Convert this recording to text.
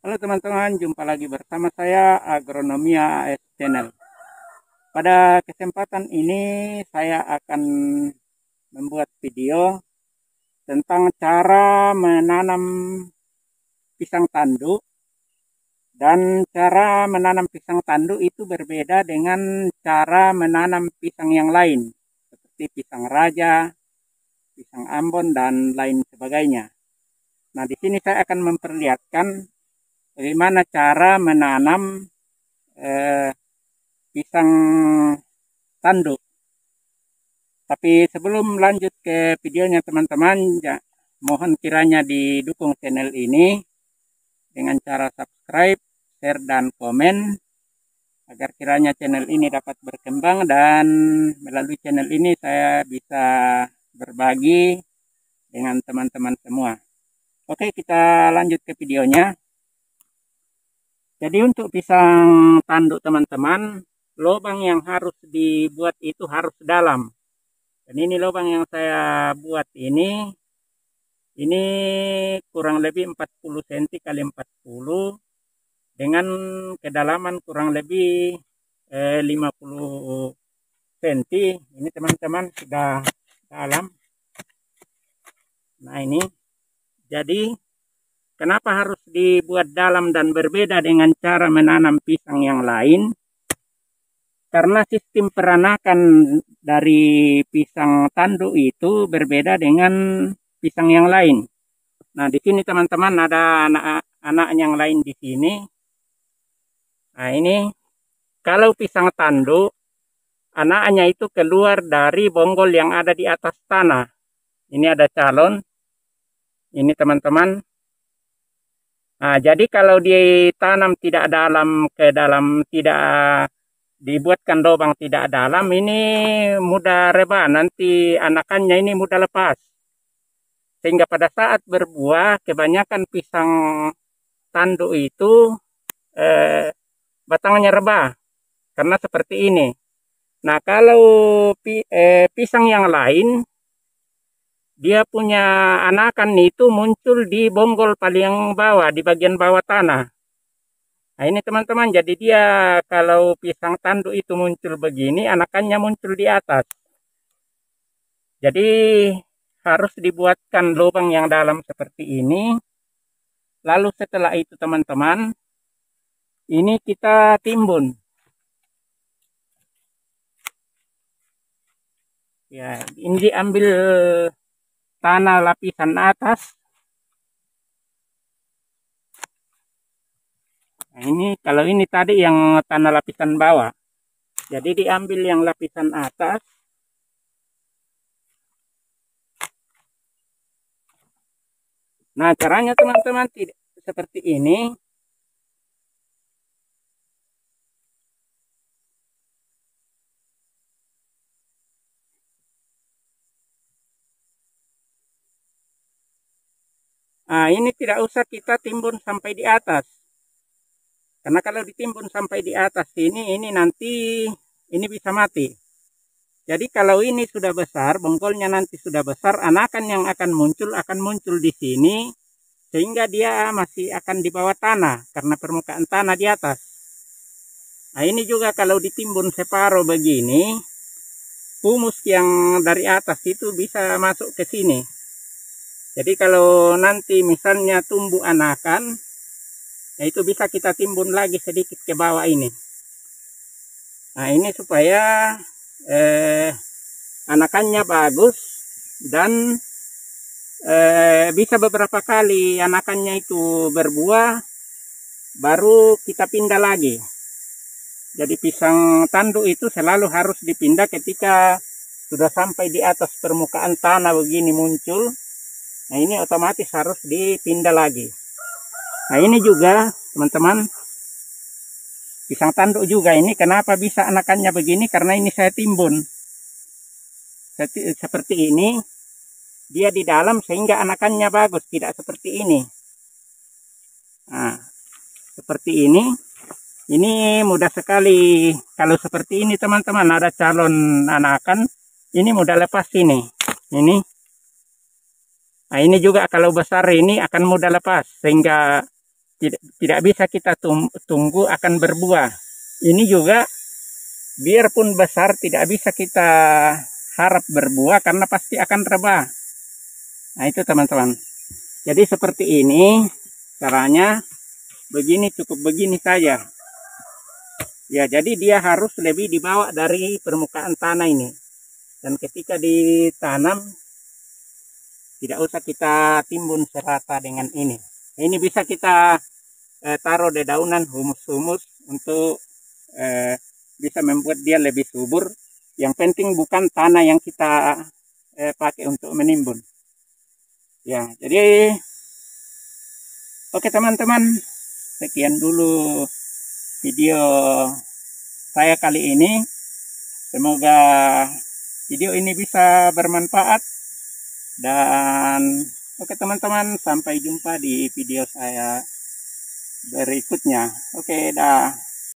Halo teman-teman, jumpa lagi bersama saya Agronomia AS Channel. Pada kesempatan ini saya akan membuat video tentang cara menanam pisang tanduk, dan cara menanam pisang tanduk itu berbeda dengan cara menanam pisang yang lain seperti pisang raja, pisang Ambon dan lain sebagainya. Nah, di sini saya akan memperlihatkan bagaimana cara menanam pisang tanduk. Tapi sebelum lanjut ke videonya teman-teman, ya, mohon kiranya didukung channel ini dengan cara subscribe, share, dan komen agar kiranya channel ini dapat berkembang dan melalui channel ini saya bisa berbagi dengan teman-teman semua. Oke, kita lanjut ke videonya. Jadi untuk pisang tanduk teman-teman, lubang yang harus dibuat itu harus dalam. Dan ini lubang yang saya buat ini kurang lebih 40 cm kali 40 dengan kedalaman kurang lebih 50 cm. Ini teman-teman sudah dalam. Nah ini, jadi kenapa harus dibuat dalam dan berbeda dengan cara menanam pisang yang lain? Karena sistem peranakan dari pisang tanduk itu berbeda dengan pisang yang lain. Nah, di sini teman-teman ada anak-anak yang lain di sini. Nah, ini kalau pisang tanduk, anaknya itu keluar dari bonggol yang ada di atas tanah. Ini ada calon. Ini teman-teman. Nah, jadi kalau ditanam tidak dalam ke dalam, tidak dibuatkan lubang tidak dalam, ini mudah rebah, nanti anakannya ini mudah lepas. Sehingga pada saat berbuah, kebanyakan pisang tanduk itu batangnya rebah. Karena seperti ini. Nah, kalau pisang yang lain, dia punya anakan itu muncul di bonggol paling bawah, di bagian bawah tanah. Nah ini teman-teman, jadi dia kalau pisang tanduk itu muncul begini, anakannya muncul di atas. Jadi harus dibuatkan lubang yang dalam seperti ini. Lalu setelah itu teman-teman, ini kita timbun. Ya, ini diambil tanah lapisan atas. Nah, ini kalau ini tadi yang tanah lapisan bawah. Jadi diambil yang lapisan atas. Nah, caranya teman-teman tidak seperti ini. Nah, ini tidak usah kita timbun sampai di atas. Karena kalau ditimbun sampai di atas ini nanti ini bisa mati. Jadi kalau ini sudah besar, bonggolnya nanti sudah besar, anakan yang akan muncul di sini, sehingga dia masih akan di bawah tanah karena permukaan tanah di atas. Nah ini juga kalau ditimbun separuh begini, humus yang dari atas itu bisa masuk ke sini. Jadi kalau nanti misalnya tumbuh anakan, nah itu bisa kita timbun lagi sedikit ke bawah ini. Nah ini supaya anakannya bagus dan bisa beberapa kali anakannya itu berbuah, baru kita pindah lagi. Jadi pisang tanduk itu selalu harus dipindah ketika sudah sampai di atas permukaan tanah begini muncul. Nah ini otomatis harus dipindah lagi. Nah ini juga teman-teman, pisang tanduk juga ini kenapa bisa anakannya begini, karena ini saya timbun. Seperti ini, dia di dalam sehingga anakannya bagus, tidak seperti ini. Nah, seperti ini mudah sekali. Kalau seperti ini teman-teman, ada calon anakan, ini mudah lepas ini. Ini. Nah ini juga kalau besar ini akan mudah lepas, sehingga tidak bisa kita tunggu akan berbuah. Ini juga biarpun besar tidak bisa kita harap berbuah karena pasti akan rebah. Nah itu teman-teman. Jadi seperti ini caranya, begini, cukup begini saja. Ya, jadi dia harus lebih dibawa dari permukaan tanah ini. Dan ketika ditanam, tidak usah kita timbun serata dengan ini. Ini bisa kita taruh di daunan humus-humus untuk bisa membuat dia lebih subur. Yang penting bukan tanah yang kita pakai untuk menimbun. Ya, jadi oke teman-teman, sekian dulu video saya kali ini. Semoga video ini bisa bermanfaat. Dan oke teman-teman, sampai jumpa di video saya berikutnya. Oke, dah.